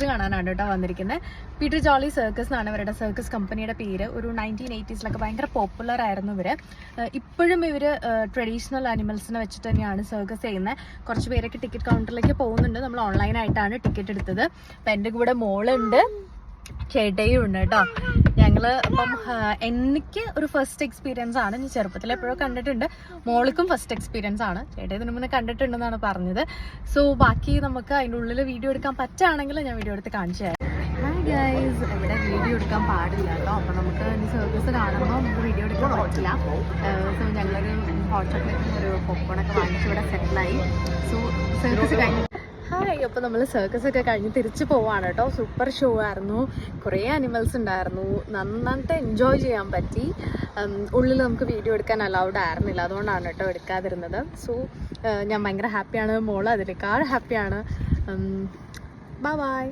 കാണാനാണ് കേട്ടോ വന്നിരിക്കുന്നത്. പീറ്റർ ജോളി സർക്കസ് എന്നാണ് ഇവരുടെ സർക്കസ് കമ്പനിയുടെ പേര്. ഒരു 1980s ഭയങ്കര പോപ്പുലർ ആയിരുന്നു ഇവര്. ഇപ്പോഴും ഇവര് ട്രഡീഷണൽ അനിമൽസിനെ വെച്ചിട്ട് തന്നെയാണ് സർക്കസ് ചെയ്യുന്നത്. കുറച്ച് പേരൊക്കെ ടിക്കറ്റ് കൗണ്ടറിലേക്ക് പോകുന്നുണ്ട്. നമ്മൾ ഓൺലൈനായിട്ടാണ് ടിക്കറ്റ് എടുത്തത്. അപ്പം എൻ്റെ കൂടെ മോളുണ്ട്, ചേട്ടയും ഉണ്ട് കേട്ടോ. ഞങ്ങള് അപ്പം എനിക്ക് ഒരു ഫസ്റ്റ് എക്സ്പീരിയൻസ് ആണ്. ഞാൻ ചെറുപ്പത്തിൽ എപ്പോഴും കണ്ടിട്ടുണ്ട്. മോൾക്കും ഫസ്റ്റ് എക്സ്പീരിയൻസ് ആണ്. ചേട്ടൻ ഇതിനു മുന്നേ കണ്ടിട്ടുണ്ടെന്നാണ് പറഞ്ഞത്. സോ ബാക്കി നമുക്ക് അതിൻ്റെ ഉള്ളിൽ വീഡിയോ എടുക്കാൻ പറ്റുകയാണെങ്കിൽ ഞാൻ വീഡിയോ എടുത്ത് കാണിച്ചു തരാം. ഹായ് ഗൈസ്, ഇവിടെ വീഡിയോ എടുക്കാൻ പാടില്ല കേട്ടോ. അപ്പം നമുക്ക് ഈ സർക്കസ് കാണുമ്പോൾ നമുക്ക് വീഡിയോ എടുക്കാൻ പറ്റില്ല. സോ ഞങ്ങളൊരു ഹോട്ട് ചോക്ലേറ്റും ഒരു പോപ്കോണൊക്കെ വാങ്ങിച്ച് ഇവിടെ സെറ്റിലായി. സോ സർക്കസ് കഴിഞ്ഞു. ഹായ്, അപ്പോൾ നമ്മൾ സർക്കസ് ഒക്കെ കഴിഞ്ഞ് തിരിച്ചു പോവാണ് കേട്ടോ. സൂപ്പർ ഷോ ആയിരുന്നു. കുറേ അനിമൽസ് ഉണ്ടായിരുന്നു. നന്നായിട്ട് എൻജോയ് ചെയ്യാൻ പറ്റി. ഉള്ളിൽ നമുക്ക് വീഡിയോ എടുക്കാൻ അലൗഡ് ആയിരുന്നില്ല, അതുകൊണ്ടാണ് കേട്ടോ എടുക്കാതിരുന്നത്. സോ ഞാൻ ഭയങ്കര ഹാപ്പിയാണ്. മോള് അതിനേക്കാൾ ഹാപ്പിയാണ്. Bye bye.